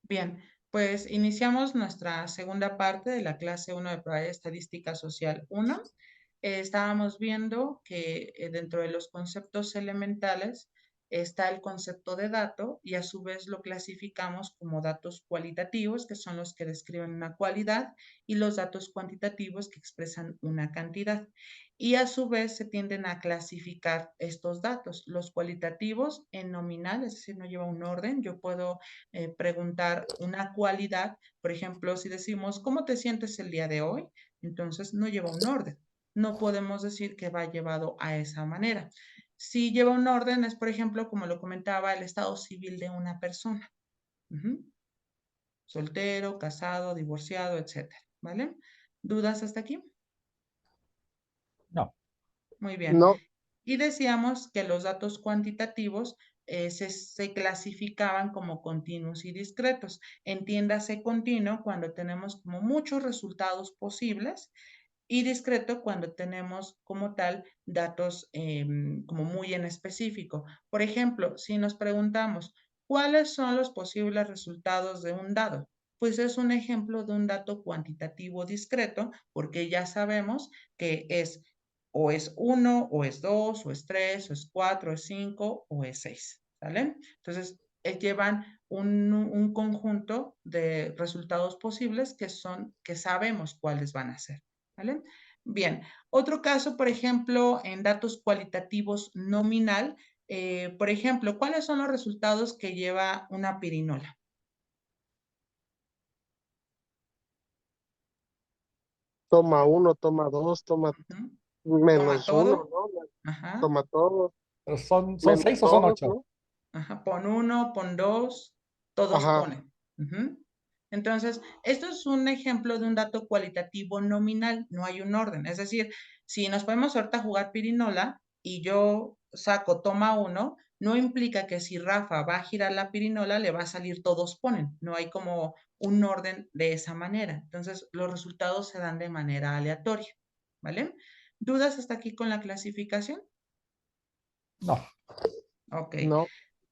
Bien, pues iniciamos nuestra segunda parte de la clase 1 de Probabilidad Estadística Social 1. Estábamos viendo que dentro de los conceptos elementales está el concepto de dato y a su vez lo clasificamos como datos cualitativos, que son los que describen una cualidad, y los datos cuantitativos que expresan una cantidad. Y a su vez se tienden a clasificar estos datos, los cualitativos en nominal, es decir, no lleva un orden. Yo puedo preguntar una cualidad, por ejemplo, si decimos, ¿cómo te sientes el día de hoy? Entonces no lleva un orden. No podemos decir que va llevado a esa manera. Si lleva un orden es, por ejemplo, como lo comentaba, el estado civil de una persona. Soltero, casado, divorciado, etcétera, ¿vale? ¿Dudas hasta aquí? No. Muy bien. No, Y decíamos que los datos cuantitativos se clasificaban como continuos y discretos. Entiéndase continuo cuando tenemos como muchos resultados posibles y discreto cuando tenemos como tal datos como muy en específico. Por ejemplo, si nos preguntamos, ¿cuáles son los posibles resultados de un dado? Pues es un ejemplo de un dato cuantitativo discreto porque ya sabemos que es o es 1, o es 2, o es 3, o es 4, o es 5, o es 6, ¿sale? Entonces, llevan un conjunto de resultados posibles que sabemos cuáles van a ser, ¿vale? Bien, otro caso, por ejemplo, en datos cualitativos nominal, por ejemplo, ¿cuáles son los resultados que lleva una pirinola? toma uno, toma dos, toma Toma menos uno, todo, ¿no? ajá, Toma todo, ¿Pero son menos 6 o son todos, 8? ¿no? ajá, pon uno, pon dos, todos Ajá, ponen. Entonces, esto es un ejemplo de un dato cualitativo nominal, no hay un orden. Es decir, si nos podemos ahorita jugar pirinola y yo saco toma uno, no implica que si Rafa va a girar la pirinola, le va a salir todos ponen. No hay como un orden de esa manera. Entonces, los resultados se dan de manera aleatoria, ¿vale? ¿Dudas hasta aquí con la clasificación? No. Ok. no,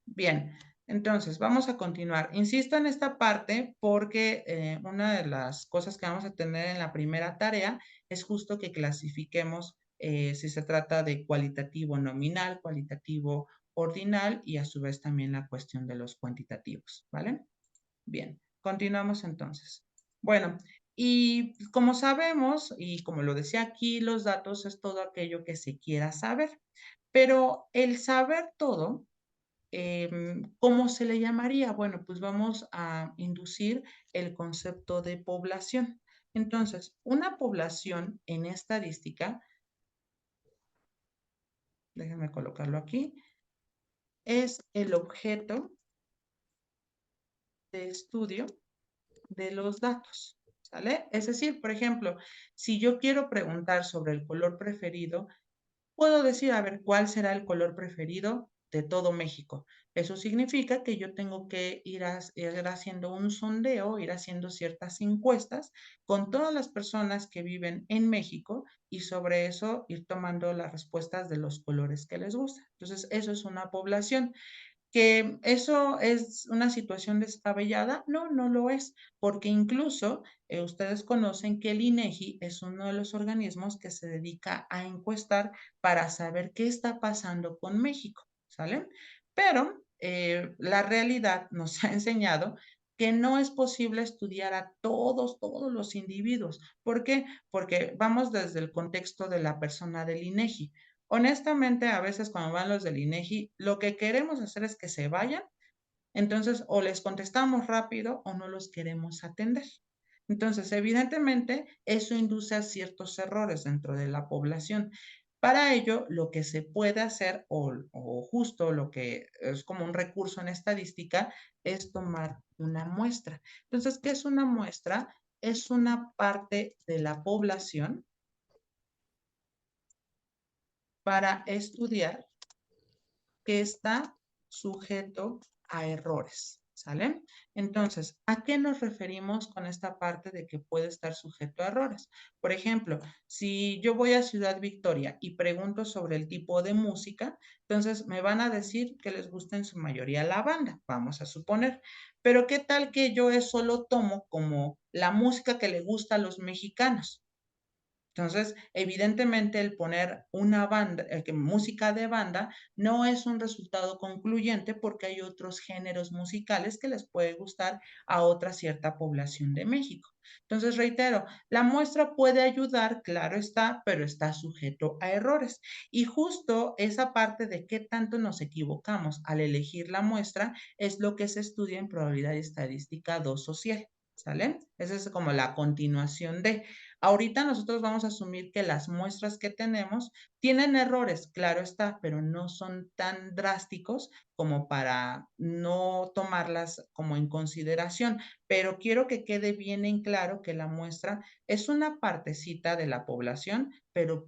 Bien, entonces vamos a continuar. Insisto en esta parte porque una de las cosas que vamos a tener en la primera tarea es justo que clasifiquemos si se trata de cualitativo nominal, cualitativo ordinal y a su vez también la cuestión de los cuantitativos, ¿vale? Bien, continuamos entonces. Bueno, y como sabemos, y como lo decía aquí, los datos es todo aquello que se quiera saber, pero el saber todo ¿cómo se le llamaría? Bueno, pues vamos a inducir el concepto de población. Entonces, una población en estadística, déjenme colocarlo aquí, es el objeto de estudio de los datos, ¿sale? Es decir, por ejemplo, si yo quiero preguntar sobre el color preferido, puedo decir, a ver, ¿cuál será el color preferido de todo México? Eso significa que yo tengo que ir haciendo un sondeo, ir haciendo ciertas encuestas con todas las personas que viven en México y sobre eso ir tomando las respuestas de los colores que les gusta. Entonces, eso es una población. ¿Que eso es una situación descabellada? No, no lo es, porque incluso ustedes conocen que el INEGI es uno de los organismos que se dedica a encuestar para saber qué está pasando con México, ¿sale? Pero la realidad nos ha enseñado que no es posible estudiar a todos los individuos. ¿Por qué? Porque vamos desde el contexto de la persona del INEGI. Honestamente, a veces cuando van los del INEGI, lo que queremos hacer es que se vayan, entonces o les contestamos rápido o no los queremos atender. Entonces, evidentemente, eso induce a ciertos errores dentro de la población. Para ello, lo que se puede hacer, o justo lo que es como un recurso en estadística, es tomar una muestra. Entonces, ¿qué es una muestra? Es una parte de la población para estudiar que está sujeto a errores. ¿Sale? Entonces, ¿a qué nos referimos con esta parte de que puede estar sujeto a errores? Por ejemplo, si yo voy a Ciudad Victoria y pregunto sobre el tipo de música, entonces me van a decir que les gusta en su mayoría la banda, vamos a suponer. Pero ¿qué tal que yo eso lo tomo como la música que le gusta a los mexicanos? Entonces, evidentemente, el poner una banda, que música de banda, no es un resultado concluyente porque hay otros géneros musicales que les puede gustar a otra cierta población de México. Entonces, reitero, la muestra puede ayudar, claro está, pero está sujeto a errores. Y justo esa parte de qué tanto nos equivocamos al elegir la muestra es lo que se estudia en probabilidad y estadística 2 social. ¿Sale? Esa es como la continuación de. Ahorita nosotros vamos a asumir que las muestras que tenemos tienen errores, claro está, pero no son tan drásticos como para no tomarlas como en consideración. Pero quiero que quede bien en claro que la muestra es una partecita de la población, pero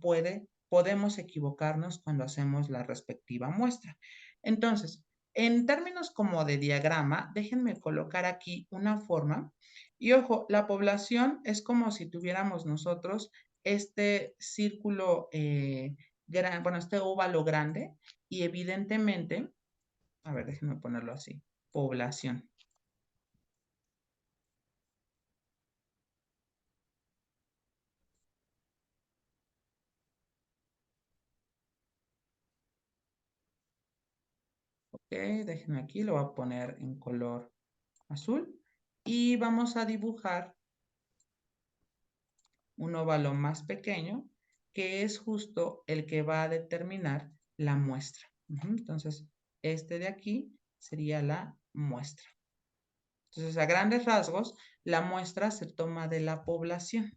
podemos equivocarnos cuando hacemos la respectiva muestra. Entonces, en términos como de diagrama, déjenme colocar aquí una forma y ojo, la población es como si tuviéramos nosotros este círculo, bueno, este óvalo grande y evidentemente, a ver, déjenme ponerlo así, población. Ok, déjenme aquí, lo voy a poner en color azul y vamos a dibujar un óvalo más pequeño que es justo el que va a determinar la muestra. Entonces, este de aquí sería la muestra. Entonces, a grandes rasgos, la muestra se toma de la población.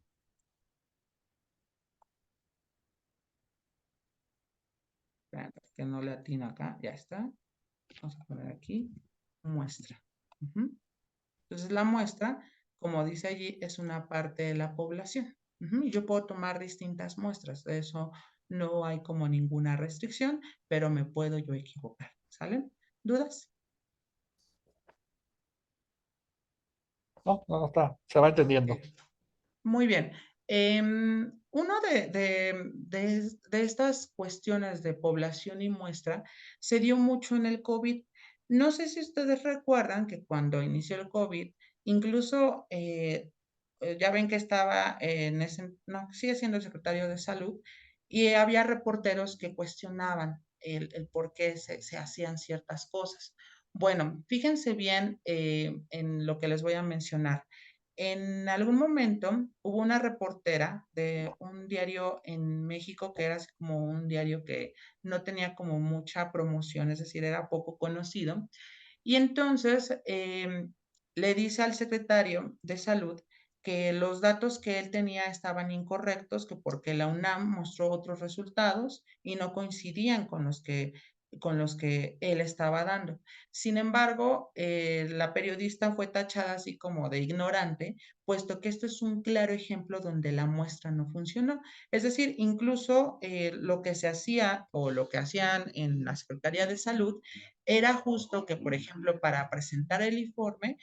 Que no le atino acá, ya está. Vamos a poner aquí, muestra. Entonces, la muestra, como dice allí, es una parte de la población. Y yo puedo tomar distintas muestras. De eso no hay como ninguna restricción, pero me puedo yo equivocar. ¿Sale? ¿Dudas? No está, se va entendiendo. Perfecto. Muy bien. Uno de estas cuestiones de población y muestra se dio mucho en el COVID. No sé si ustedes recuerdan que cuando inició el COVID, incluso ya ven que estaba en ese, no, sigue siendo el secretario de Salud, y había reporteros que cuestionaban el por qué se hacían ciertas cosas. Bueno, fíjense bien en lo que les voy a mencionar. En algún momento hubo una reportera de un diario en México que era así como un diario que no tenía como mucha promoción, es decir, era poco conocido. Y entonces le dice al secretario de Salud que los datos que él tenía estaban incorrectos, que porque la UNAM mostró otros resultados y no coincidían con los que él estaba dando. Sin embargo, la periodista fue tachada así como de ignorante, puesto que esto es un claro ejemplo donde la muestra no funcionó. Es decir, incluso lo que se hacía o lo que hacían en la Secretaría de Salud era justo que, por ejemplo, para presentar el informe,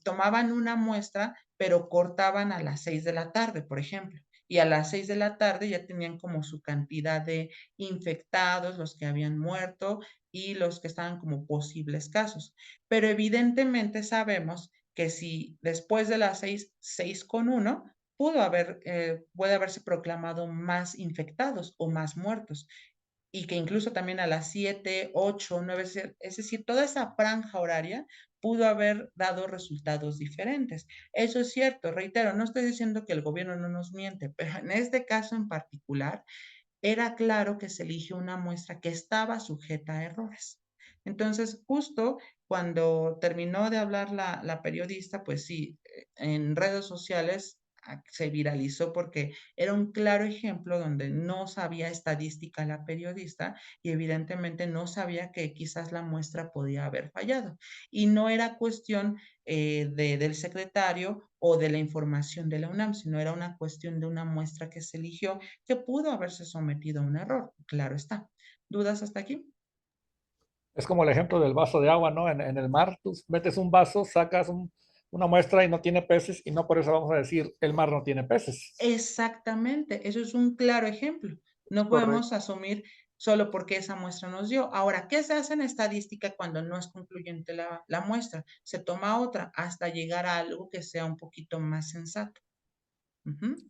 tomaban una muestra, pero cortaban a las 6 de la tarde, por ejemplo. Y a las 6 de la tarde ya tenían como su cantidad de infectados, los que habían muerto y los que estaban como posibles casos. Pero evidentemente sabemos que si después de las 6:1, puede haberse proclamado más infectados o más muertos y que incluso también a las 7, 8, 9, es decir, toda esa franja horaria pudo haber dado resultados diferentes. Eso es cierto, reitero, no estoy diciendo que el gobierno no nos miente, pero en este caso en particular, era claro que se eligió una muestra que estaba sujeta a errores. Entonces, justo cuando terminó de hablar la periodista, pues sí, en redes sociales se viralizó porque era un claro ejemplo donde no sabía estadística la periodista y evidentemente no sabía que quizás la muestra podía haber fallado. Y no era cuestión del secretario o de la información de la UNAM, sino era una cuestión de una muestra que se eligió que pudo haberse sometido a un error, claro está. ¿Dudas hasta aquí? Es como el ejemplo del vaso de agua, ¿no? En el mar, tú metes un vaso, sacas una muestra y no tiene peces, y no por eso vamos a decir el mar no tiene peces. Exactamente, eso es un claro ejemplo. No Correcto. podemos asumir solo porque esa muestra nos dio. Ahora, ¿qué se hace en estadística cuando no es concluyente la muestra? Se toma otra hasta llegar a algo que sea un poquito más sensato.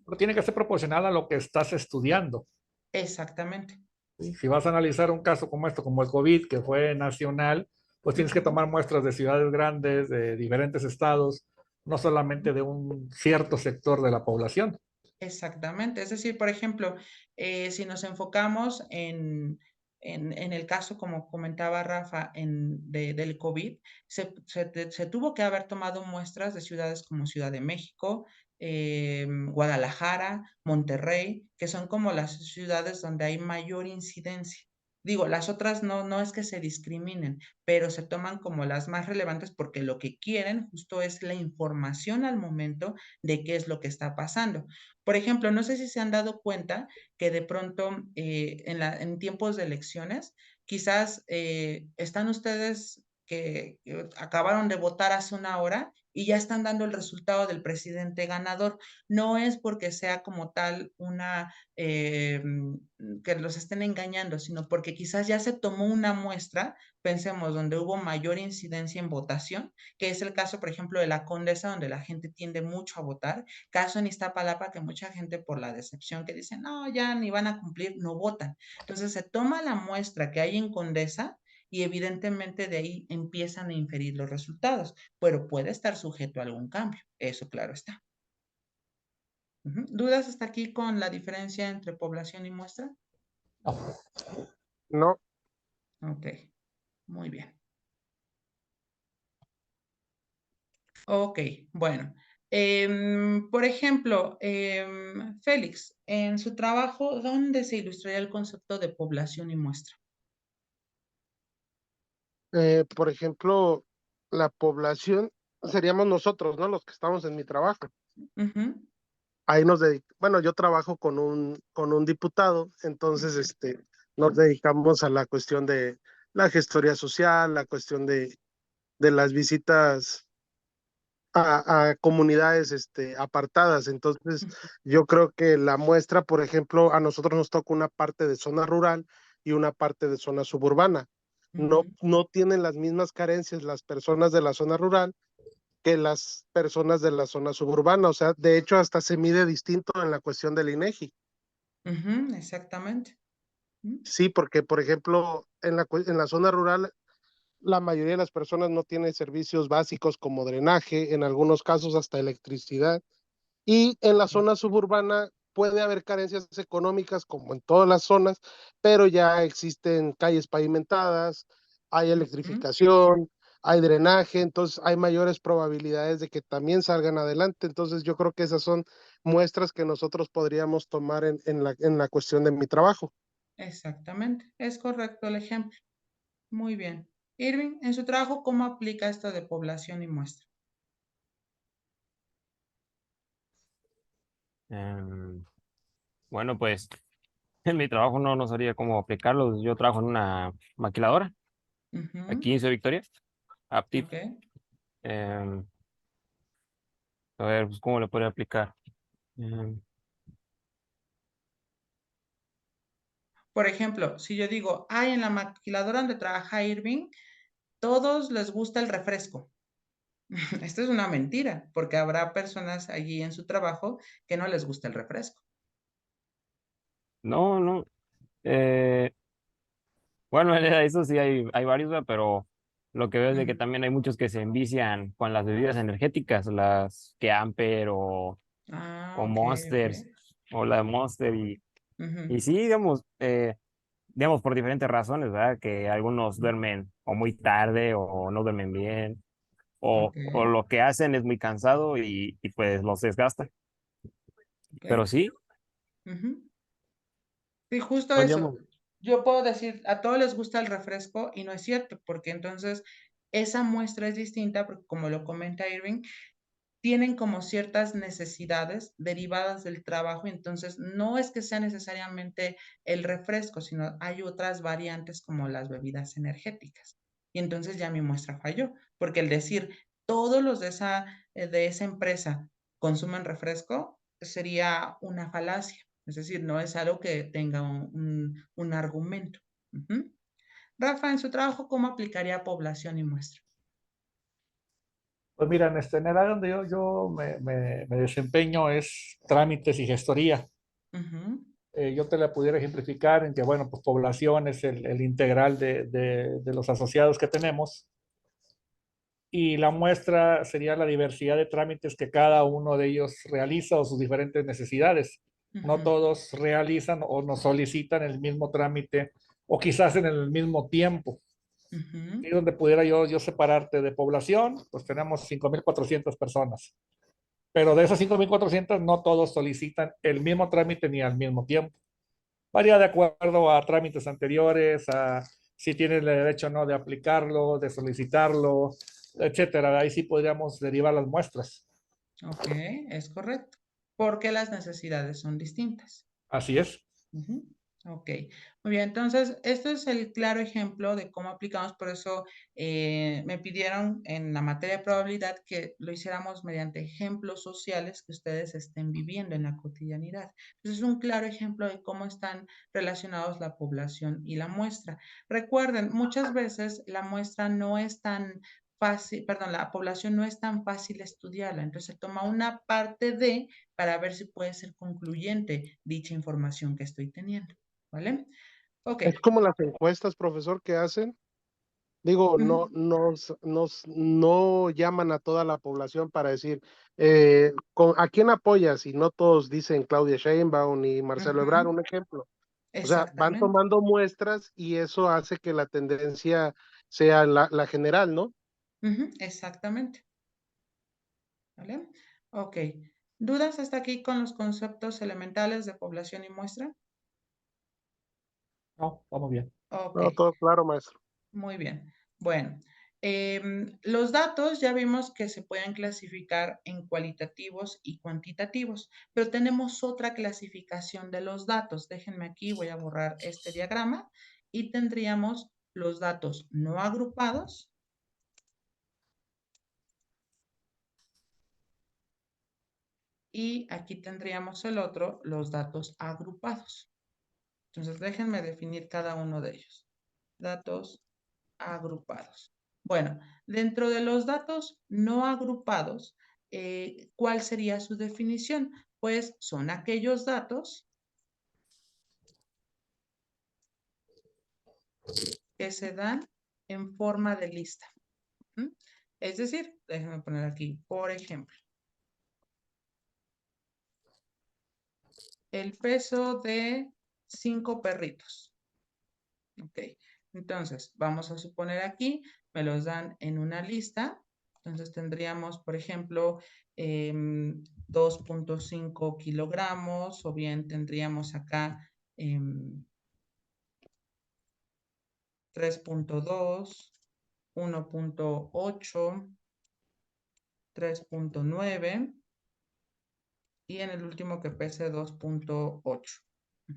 Pero tiene que ser proporcional a lo que estás estudiando. Exactamente. ¿Sí? Si vas a analizar un caso como esto, como el COVID, que fue nacional, pues tienes que tomar muestras de ciudades grandes, de diferentes estados, no solamente de un cierto sector de la población. Exactamente. Es decir, por ejemplo, si nos enfocamos en el caso, como comentaba Rafa, del COVID, se tuvo que haber tomado muestras de ciudades como Ciudad de México, Guadalajara, Monterrey, que son como las ciudades donde hay mayor incidencia. Digo, las otras no es que se discriminen, pero se toman como las más relevantes porque lo que quieren justo es la información al momento de qué es lo que está pasando. Por ejemplo, no sé si se han dado cuenta que de pronto en tiempos de elecciones, quizás están ustedes que acabaron de votar hace una hora y ya están dando el resultado del presidente ganador. No es porque sea como tal que los estén engañando, sino porque quizás ya se tomó una muestra, pensemos, donde hubo mayor incidencia en votación, que es el caso, por ejemplo, de la Condesa, donde la gente tiende mucho a votar. Caso en Iztapalapa, que mucha gente por la decepción que dice, no, ya ni van a cumplir, no votan. Entonces se toma la muestra que hay en Condesa y evidentemente de ahí empiezan a inferir los resultados, pero puede estar sujeto a algún cambio, eso claro está. ¿Dudas hasta aquí con la diferencia entre población y muestra? No. No, Ok, muy bien. Ok, bueno. Por ejemplo, Félix, en su trabajo, ¿dónde se ilustraría el concepto de población y muestra? por ejemplo, la población seríamos nosotros, ¿no? Los que estamos en mi trabajo. Ujú, Ahí nos dedicamos, bueno, yo trabajo con un diputado, entonces nos dedicamos a la cuestión de la gestoría social, la cuestión de las visitas a comunidades apartadas. Entonces, yo creo que la muestra, por ejemplo, a nosotros nos toca una parte de zona rural y una parte de zona suburbana. ujú, No tienen las mismas carencias las personas de la zona rural que las personas de la zona suburbana. O sea, de hecho, hasta se mide distinto en la cuestión del INEGI. ujú, exactamente. Sí, porque, por ejemplo, en la zona rural, la mayoría de las personas no tienen servicios básicos como drenaje, en algunos casos hasta electricidad. Y en la zona suburbana puede haber carencias económicas como en todas las zonas, pero ya existen calles pavimentadas, hay Ujú, electrificación, hay drenaje, entonces hay mayores probabilidades de que también salgan adelante. Entonces yo creo que esas son muestras que nosotros podríamos tomar en la cuestión de mi trabajo. exactamente. Es correcto el ejemplo. Muy bien. Irving, en su trabajo, ¿cómo aplica esto de población y muestra? Em, bueno, pues en mi trabajo no sabría cómo aplicarlo. Yo trabajo en una maquiladora Ujú, aquí en Ciudad Victoria, Aptiv. ok. Em, a ver, pues, ¿cómo le podría aplicar? Em, Por ejemplo, si yo digo, ay, en la maquiladora donde trabaja Irving, todos les gusta el refresco. Esto es una mentira, porque habrá personas allí en su trabajo que no les gusta el refresco. no, no. eh, bueno, eso sí hay varios, ¿verdad? Pero lo que veo es de que Ujú. también hay muchos que se envician con las bebidas energéticas, las que Amper Ah, o ok, ok. Monsters, o la de Monster. Ujú, Y sí, digamos, por diferentes razones, ¿verdad? Que algunos duermen o muy tarde o no duermen bien, ok, o lo que hacen es muy cansado y pues los desgasta. ok. Pero sí, Ujú. Sí, justo pues eso. digamos, Yo puedo decir, a todos les gusta el refresco y no es cierto, porque entonces esa muestra es distinta, porque como lo comenta Irving, tienen como ciertas necesidades derivadas del trabajo, entonces no es que sea necesariamente el refresco, sino hay otras variantes como las bebidas energéticas. Y entonces ya mi muestra falló, porque el decir todos los de esa empresa consumen refresco sería una falacia, es decir, no es algo que tenga un argumento. Rafa, en su trabajo, ¿cómo aplicaría población y muestra? Pues mira, en el área donde yo me desempeño es trámites y gestoría. Yo te la pudiera ejemplificar en que, bueno, pues población es el integral de los asociados que tenemos y la muestra sería la diversidad de trámites que cada uno de ellos realiza o sus diferentes necesidades. No todos realizan o nos solicitan el mismo trámite o quizás en el mismo tiempo. Y donde pudiera yo separarte de población, pues tenemos 5.400 personas. Pero de esas 5.400 no todos solicitan el mismo trámite ni al mismo tiempo. Varía de acuerdo a trámites anteriores, a si tiene el derecho o no de aplicarlo, de solicitarlo, etcétera. Ahí sí podríamos derivar las muestras. Ok, es correcto, porque las necesidades son distintas. Así es. Ok, muy bien. Entonces, esto es el claro ejemplo de cómo aplicamos. Por eso me pidieron en la materia de probabilidad que lo hiciéramos mediante ejemplos sociales que ustedes estén viviendo en la cotidianidad. Entonces, es un claro ejemplo de cómo están relacionados la población y la muestra. Recuerden, muchas veces la muestra no es tan fácil, perdón, la población no es tan fácil estudiarla. Entonces, se toma una parte de para ver si puede ser concluyente dicha información que estoy teniendo. ¿Vale? Ok. Es como las encuestas, profesor, que hacen. Digo, no llaman a toda la población para decir, ¿a quién apoyas? Y no todos dicen Claudia Sheinbaum ni Marcelo Ebrard, un ejemplo. O sea, van Exactamente. tomando muestras y eso hace que la tendencia sea la general, ¿no? Exactamente. ¿Vale? Ok. ¿Dudas hasta aquí con los conceptos elementales de población y muestra? No, vamos bien. Ok. No, todo claro, maestro. Muy bien. Bueno, los datos ya vimos que se pueden clasificar en cualitativos y cuantitativos, pero tenemos otra clasificación de los datos. Déjenme aquí, voy a borrar este diagrama y tendríamos los datos no agrupados y aquí tendríamos el otro, los datos agrupados. Entonces, déjenme definir cada uno de ellos. Datos agrupados. Bueno, dentro de los datos no agrupados, ¿cuál sería su definición? Pues son aquellos datos que se dan en forma de lista. Es decir, déjenme poner aquí, por ejemplo, el peso de 5 perritos. Ok, entonces vamos a suponer aquí, me los dan en una lista. Entonces tendríamos, por ejemplo, 2.5 kilogramos o bien tendríamos acá 3.2, 1.8, 3.9 y en el último que pese 2.8.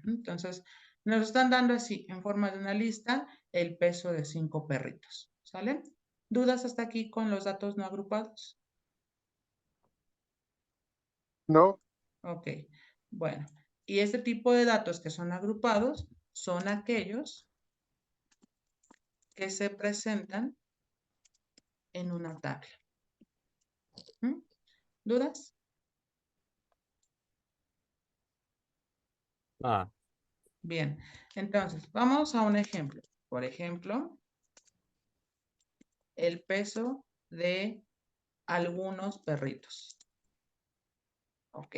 Entonces, nos están dando así, en forma de una lista, el peso de 5 perritos. ¿Sale? ¿Dudas hasta aquí con los datos no agrupados? No, Ok, bueno. Y este tipo de datos que son agrupados son aquellos que se presentan en una tabla. ¿Dudas? Ah, Bien, entonces vamos a un ejemplo. Por ejemplo, el peso de algunos perritos. Ok,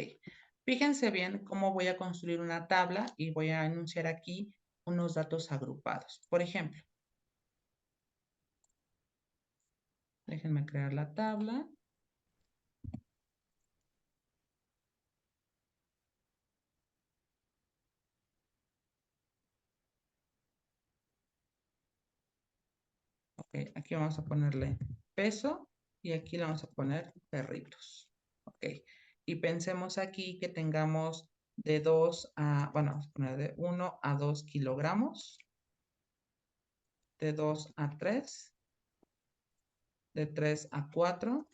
fíjense bien cómo voy a construir una tabla y voy a enunciar aquí unos datos agrupados. Por ejemplo, déjenme crear la tabla. Ok, aquí vamos a ponerle peso y aquí le vamos a poner perritos. Ok. Y pensemos aquí que tengamos de 2 a, bueno, vamos a poner de 1 a 2 kilogramos, de 2 a 3, de 3 a 4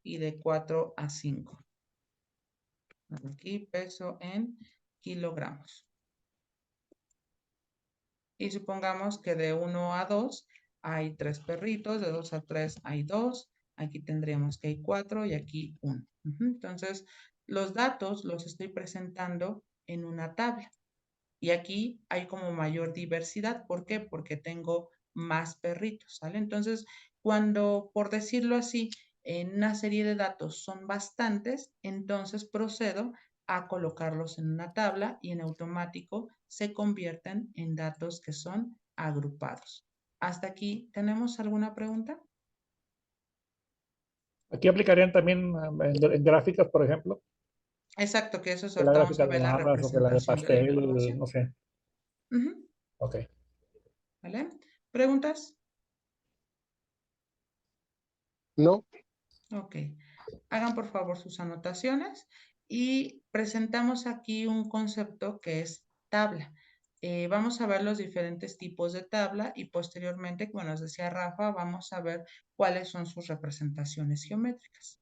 y de 4 a 5. Aquí peso en kilogramos. Y supongamos que de 1 a 2 hay 3 perritos, de 2 a 3 hay 2, aquí tendríamos que hay 4 y aquí 1. Entonces, los datos los estoy presentando en una tabla. Y aquí hay como mayor diversidad. ¿Por qué? Porque tengo más perritos, ¿sale? Entonces, cuando, por decirlo así, en una serie de datos son bastantes, entonces procedo a colocarlos en una tabla y en automático se convierten en datos que son agrupados. ¿Hasta aquí tenemos alguna pregunta? Aquí aplicarían también en gráficas, por ejemplo, Exacto, que eso es que la ahorita vamos gráfica a de ver la barras o que la de representación de la pastel, información. no sé. Ok. ¿Vale? ¿Preguntas? No, Ok. Hagan por favor sus anotaciones y presentamos aquí un concepto que es tabla. Vamos a ver los diferentes tipos de tabla y posteriormente, como nos decía Rafa, vamos a ver cuáles son sus representaciones geométricas.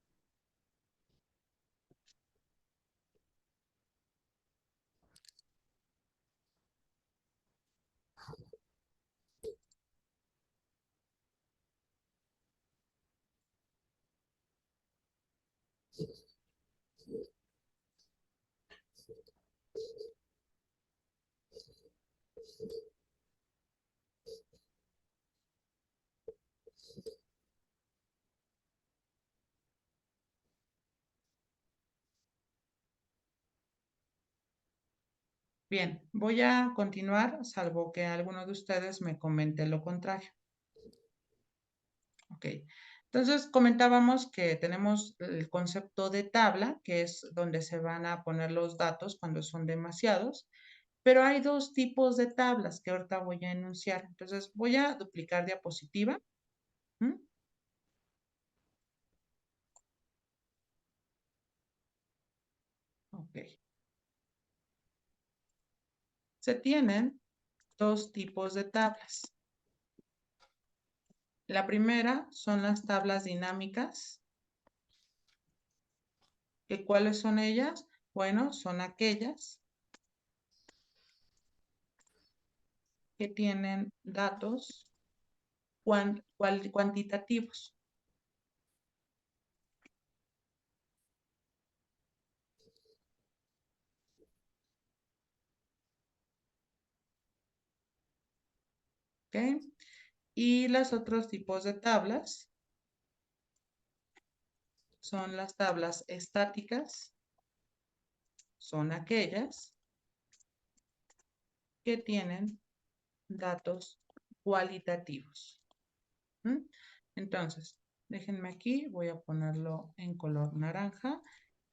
Bien, voy a continuar, salvo que alguno de ustedes me comente lo contrario. Ok. Entonces, comentábamos que tenemos el concepto de tabla, que es donde se van a poner los datos cuando son demasiados, pero hay dos tipos de tablas que ahorita voy a enunciar. Entonces, voy a duplicar diapositiva. ¿Mm? Ok. Se tienen dos tipos de tablas. La primera son las tablas dinámicas. ¿Que cuáles son ellas? Bueno, son aquellas que tienen datos cuantitativos. ¿Ok? Y los otros tipos de tablas son las tablas estáticas, son aquellas que tienen datos cualitativos. ¿Mm? Entonces, déjenme aquí, voy a ponerlo en color naranja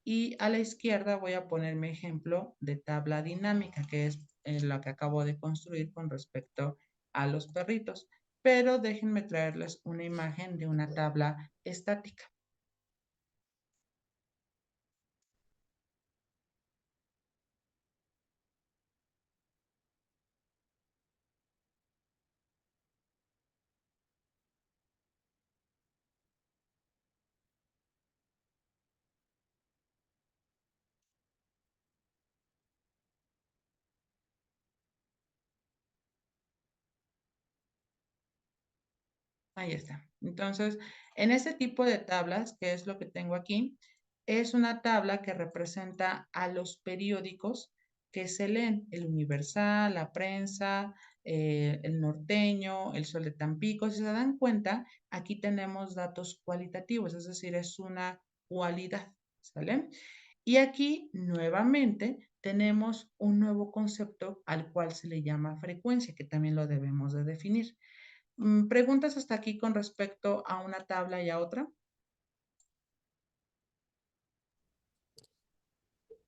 y a la izquierda voy a poner mi ejemplo de tabla dinámica, que es la que acabo de construir con respecto a los perritos. Pero déjenme traerles una imagen de una tabla estática. Ahí está. Entonces, en este tipo de tablas, que es lo que tengo aquí, es una tabla que representa a los periódicos que se leen, el Universal, la Prensa, el Norteño, el Sol de Tampico. Si se dan cuenta, aquí tenemos datos cualitativos, es decir, es una cualidad, ¿sale? Y aquí, nuevamente, tenemos un nuevo concepto al cual se le llama frecuencia, que también lo debemos de definir. ¿Preguntas hasta aquí con respecto a una tabla y a otra?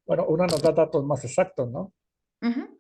Bueno, una nos da datos más exactos, ¿no?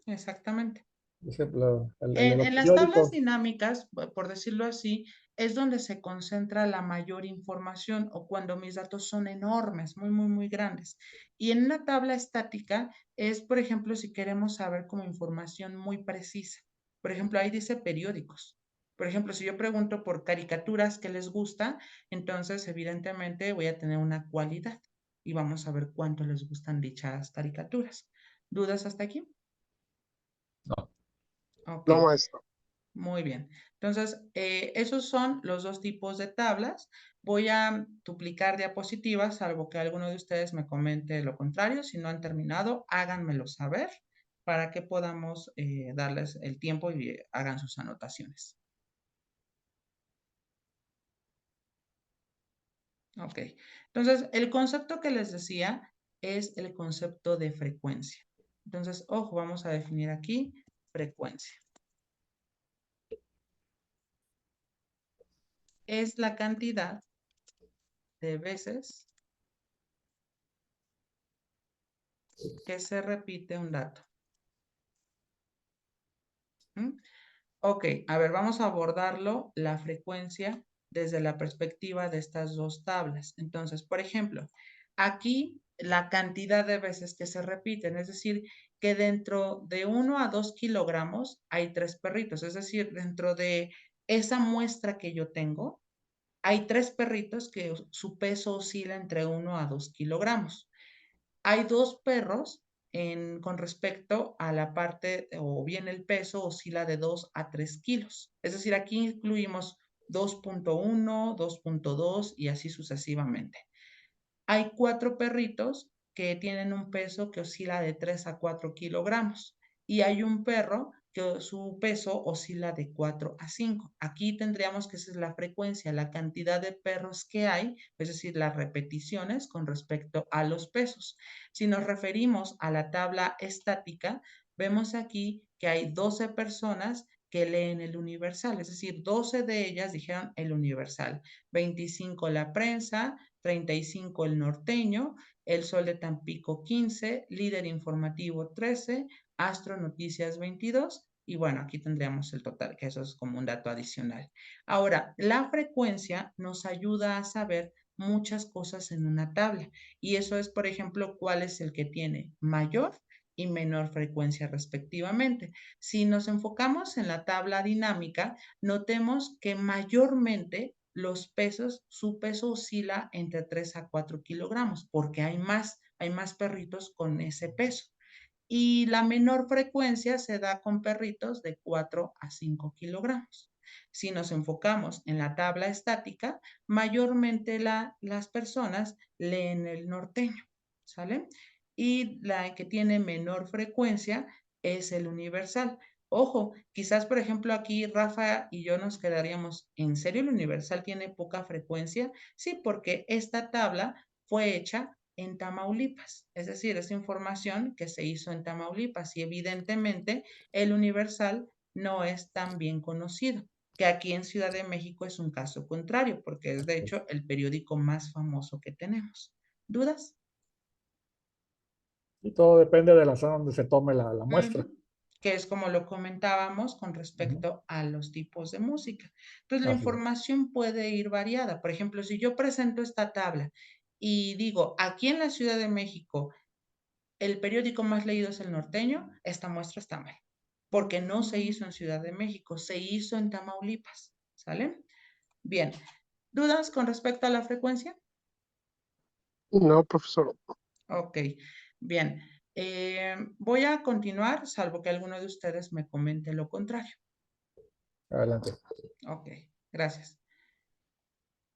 Exactamente. Por ejemplo, el de los En las tablas periódicos. dinámicas, por decirlo así, es donde se concentra la mayor información o cuando mis datos son enormes, muy, muy, muy grandes. Y en una tabla estática es, por ejemplo, si queremos saber como información muy precisa. Por ejemplo, ahí dice periódicos. Por ejemplo, si yo pregunto por caricaturas que les gusta, entonces evidentemente voy a tener una cualidad y vamos a ver cuánto les gustan dichas caricaturas. ¿Dudas hasta aquí? No. Ok. No, maestro. Muy bien. Entonces, esos son los dos tipos de tablas. Voy a duplicar diapositivas, salvo que alguno de ustedes me comente lo contrario. Si no han terminado, háganmelo saber para que podamos darles el tiempo y hagan sus anotaciones. Ok. Entonces, el concepto que les decía es el concepto de frecuencia. Entonces, ojo, vamos a definir aquí frecuencia. Es la cantidad de veces que se repite un dato. ¿Mm? Ok, a ver, vamos a abordarlo, la frecuencia, desde la perspectiva de estas dos tablas. Entonces, por ejemplo, aquí la cantidad de veces que se repiten, es decir, que dentro de 1 a 2 kilogramos hay 3 perritos, es decir, dentro de esa muestra que yo tengo, hay 3 perritos que su peso oscila entre 1 a 2 kilogramos. Hay 2 perros con respecto a la parte, o bien el peso oscila de 2 a 3 kilos. Es decir, aquí incluimos 2.1, 2.2 y así sucesivamente. Hay 4 perritos que tienen un peso que oscila de 3 a 4 kilogramos y hay un perro que su peso oscila de 4 a 5. Aquí tendríamos que esa es la frecuencia, la cantidad de perros que hay, es decir, las repeticiones con respecto a los pesos. Si nos referimos a la tabla estática, vemos aquí que hay 12 personas que leen el Universal, es decir, 12 de ellas dijeron el Universal, 25 la prensa, 35 el norteño, el Sol de Tampico 15, Líder Informativo 13, Astro Noticias 22 y bueno, aquí tendríamos el total, que eso es como un dato adicional. Ahora, la frecuencia nos ayuda a saber muchas cosas en una tabla y eso es, por ejemplo, cuál es el que tiene mayor y menor frecuencia respectivamente. Si nos enfocamos en la tabla dinámica, notemos que mayormente los pesos, su peso oscila entre 3 a 4 kilogramos, porque hay más perritos con ese peso. Y la menor frecuencia se da con perritos de 4 a 5 kilogramos. Si nos enfocamos en la tabla estática, mayormente las personas leen el norteño, ¿sale? Y la que tiene menor frecuencia es el universal. Ojo, quizás por ejemplo aquí Rafa y yo nos quedaríamos, ¿en serio el universal tiene poca frecuencia? Sí, porque esta tabla fue hecha en Tamaulipas, es decir, es información que se hizo en Tamaulipas y evidentemente el universal no es tan bien conocido, que aquí en Ciudad de México es un caso contrario, porque es de hecho el periódico más famoso que tenemos. ¿Dudas? Y todo depende de la zona donde se tome la muestra. Que es como lo comentábamos con Ujú. respecto a los tipos de música. Entonces, la Así es. información puede ir variada. Por ejemplo, si yo presento esta tabla y digo, aquí en la Ciudad de México, el periódico más leído es El Norteño, esta muestra está mal, porque no se hizo en Ciudad de México, se hizo en Tamaulipas, ¿sale? Bien, ¿dudas con respecto a la frecuencia? No, profesor. Ok, bien. Voy a continuar, salvo que alguno de ustedes me comente lo contrario. Adelante. Ok, gracias.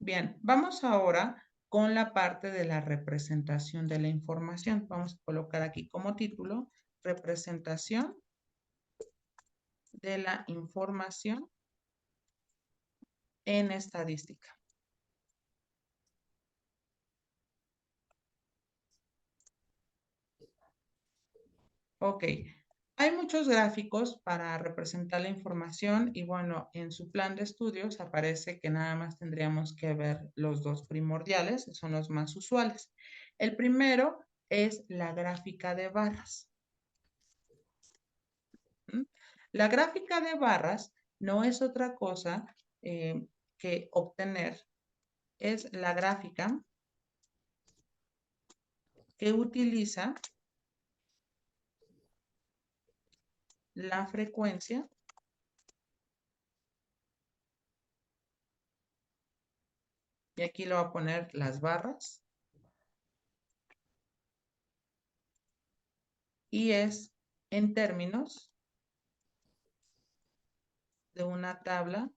Bien, vamos ahora con la parte de la representación de la información. Vamos a colocar aquí como título, representación de la información en estadística. Ok, hay muchos gráficos para representar la información y bueno, en su plan de estudios aparece que nada más tendríamos que ver los dos primordiales, son los más usuales. El primero es la gráfica de barras. La gráfica de barras no es otra cosa que obtener es la gráfica que utiliza la frecuencia y aquí le voy a poner las barras y es en términos de una tabla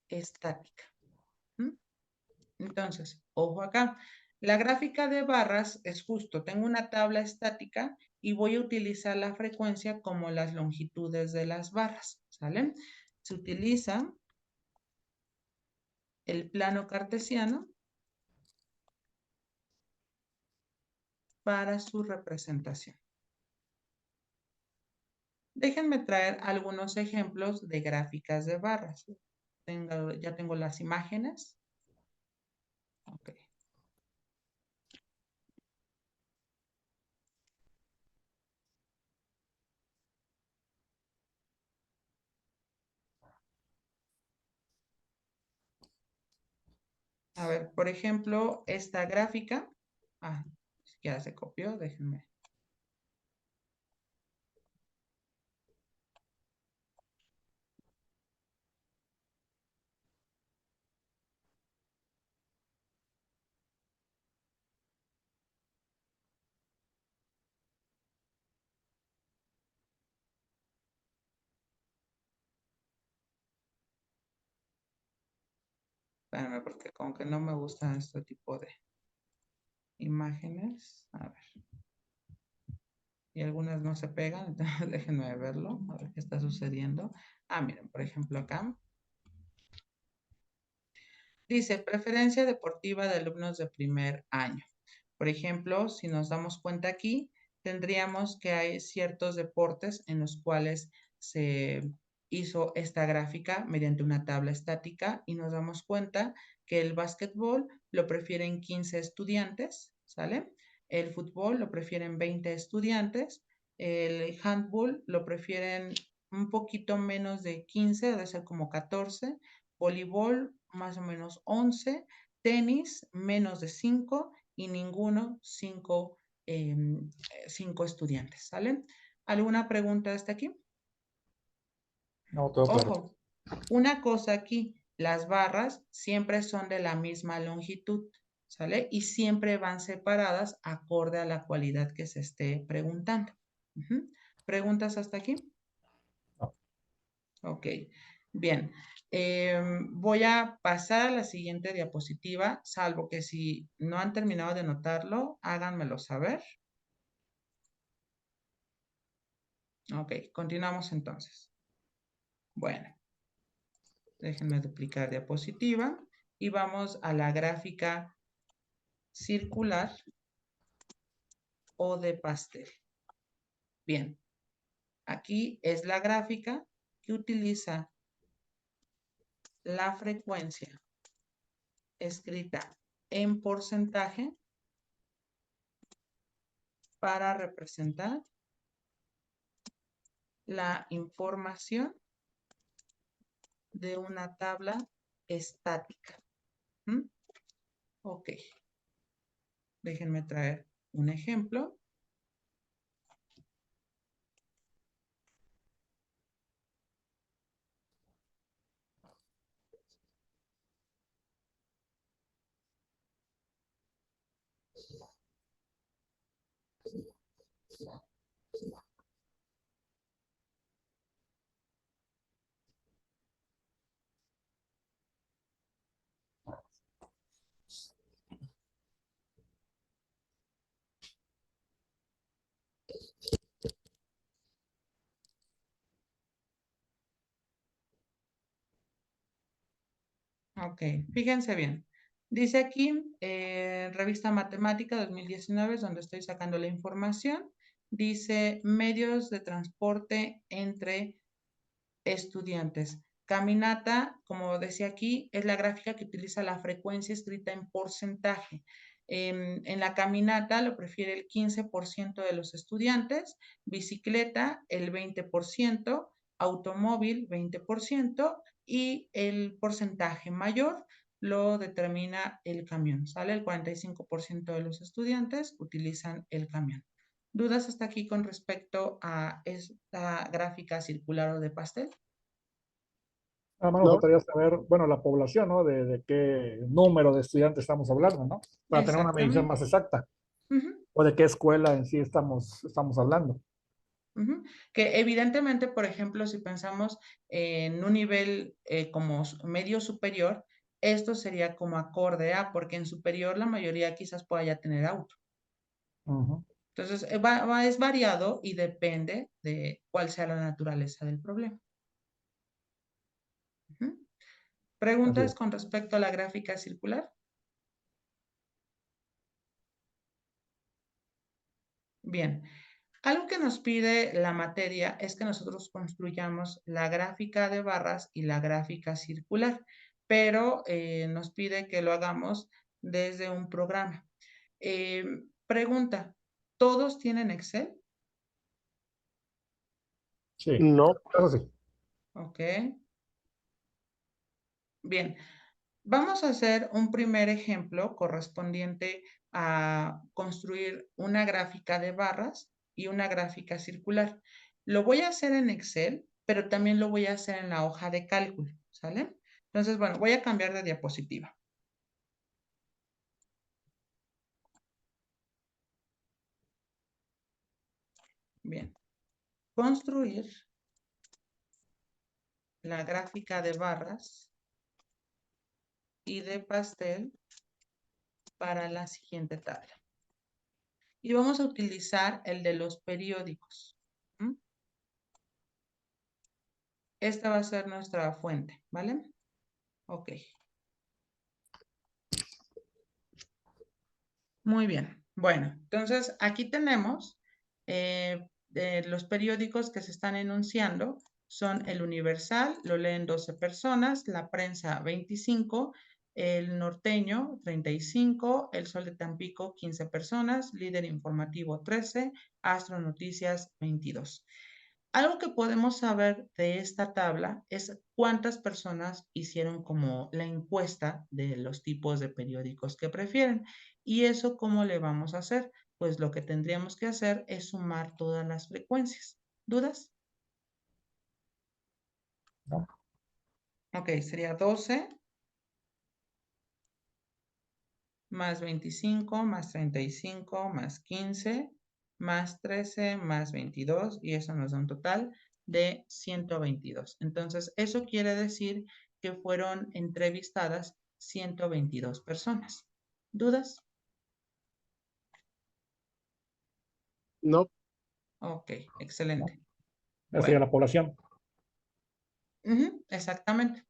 estática. Entonces, ojo acá, la gráfica de barras es justo, tengo una tabla estática y voy a utilizar la frecuencia como las longitudes de las barras, ¿sale? Se utiliza el plano cartesiano para su representación. Déjenme traer algunos ejemplos de gráficas de barras. Ya tengo las imágenes. Ok. A ver, por ejemplo, esta gráfica. Ya se copió, déjenme. Espérame, porque como que no me gustan este tipo de imágenes. A ver. Y algunas no se pegan, entonces déjenme verlo, a ver qué está sucediendo. Miren, por ejemplo acá. Dice, preferencia deportiva de alumnos de primer año. Por ejemplo, si nos damos cuenta aquí, tendríamos que hay ciertos deportes en los cuales se hizo esta gráfica mediante una tabla estática y nos damos cuenta que el básquetbol lo prefieren 15 estudiantes, ¿sale? El fútbol lo prefieren 20 estudiantes, el handball lo prefieren un poquito menos de 15, debe ser como 14, voleibol más o menos 11, tenis menos de 5 y ninguno 5 estudiantes, ¿sale? ¿Alguna pregunta hasta aquí? No, todo claro. Ojo, una cosa aquí, las barras siempre son de la misma longitud, ¿sale? Y siempre van separadas acorde a la cualidad que se esté preguntando. ¿Preguntas hasta aquí? No. Ok, bien. Voy a pasar a la siguiente diapositiva, salvo que si no han terminado de notarlo, háganmelo saber. Ok, continuamos entonces. Bueno, déjenme duplicar diapositiva y vamos a la gráfica circular o de pastel. Bien, aquí es la gráfica que utiliza la frecuencia escrita en porcentaje para representar la información de una tabla estática. Ok, déjenme traer un ejemplo. Ok, fíjense bien. Dice aquí, revista Matemática 2019, es donde estoy sacando la información. Dice medios de transporte entre estudiantes. Caminata, como decía aquí, es la gráfica que utiliza la frecuencia escrita en porcentaje. En la caminata lo prefiere el 15% de los estudiantes, bicicleta el 20%, automóvil 20% y el porcentaje mayor lo determina el camión, ¿sale? El 45% de los estudiantes utilizan el camión. ¿Dudas hasta aquí con respecto a esta gráfica circular o de pastel? Nada más nos faltaría saber, bueno, la población, ¿no? De qué número de estudiantes estamos hablando, ¿no? Para tener una medición más exacta. O de qué escuela en sí estamos hablando. Que evidentemente, por ejemplo, si pensamos en un nivel como medio superior, esto sería como acorde a, porque en superior la mayoría quizás pueda ya tener auto. Entonces, es variado y depende de cuál sea la naturaleza del problema. ¿Preguntas con respecto a la gráfica circular? Bien. Algo que nos pide la materia es que nosotros construyamos la gráfica de barras y la gráfica circular, pero nos pide que lo hagamos desde un programa. Pregunta, ¿todos tienen Excel? Sí. No. Claro, sí. Ok. Bien. Vamos a hacer un primer ejemplo correspondiente a construir una gráfica de barras y una gráfica circular. Lo voy a hacer en Excel, pero también lo voy a hacer en la hoja de cálculo, ¿sale? Entonces, bueno, voy a cambiar de diapositiva. Bien. Construir la gráfica de barras y de pastel para la siguiente tabla. Y vamos a utilizar el de los periódicos. Esta va a ser nuestra fuente, ¿vale? Ok. Muy bien. Bueno, entonces aquí tenemos los periódicos que se están enunciando. Son el Universal, lo leen 12 personas, La Prensa 25, El Norteño 35, El Sol de Tampico 15 personas, Líder Informativo 13, Astro Noticias 22. Algo que podemos saber de esta tabla es cuántas personas hicieron como la encuesta de los tipos de periódicos que prefieren. ¿Y eso cómo le vamos a hacer? Pues lo que tendríamos que hacer es sumar todas las frecuencias. ¿Dudas? No. Ok, sería 12 más 25 más 35 más 15 más 13 más 22 y eso nos da un total de 122. Entonces, eso quiere decir que fueron entrevistadas 122 personas. ¿Dudas? No. Ok, excelente. Esa sería la población. Exactamente.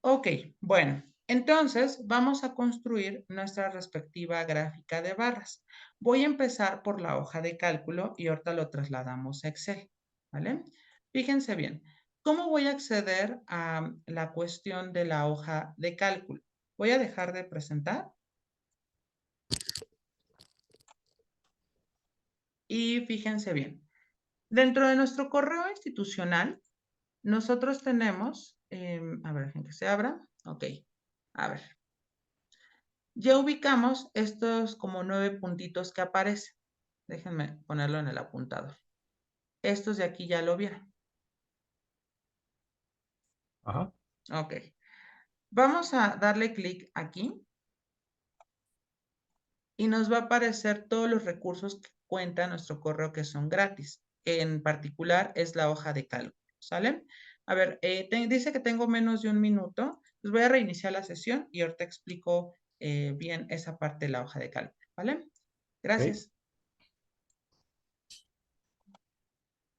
Ok, bueno, entonces vamos a construir nuestra respectiva gráfica de barras. Voy a empezar por la hoja de cálculo y ahorita lo trasladamos a Excel, ¿vale? Fíjense bien, ¿cómo voy a acceder a la cuestión de la hoja de cálculo? Voy a dejar de presentar. Y fíjense bien, dentro de nuestro correo institucional, nosotros tenemos, a ver, dejen que se abra. Ok, a ver. Ya ubicamos estos como 9 puntitos que aparecen. Déjenme ponerlo en el apuntador. Estos de aquí ya lo vieron. Ajá. Ok. Vamos a darle clic aquí. Y nos va a aparecer todos los recursos que cuenta nuestro correo que son gratis. En particular es la hoja de cálculo. ¿Sale? A ver, dice que tengo menos de un minuto. Les voy a reiniciar la sesión y ahorita explico bien esa parte de la hoja de cálculo. ¿Vale? Gracias.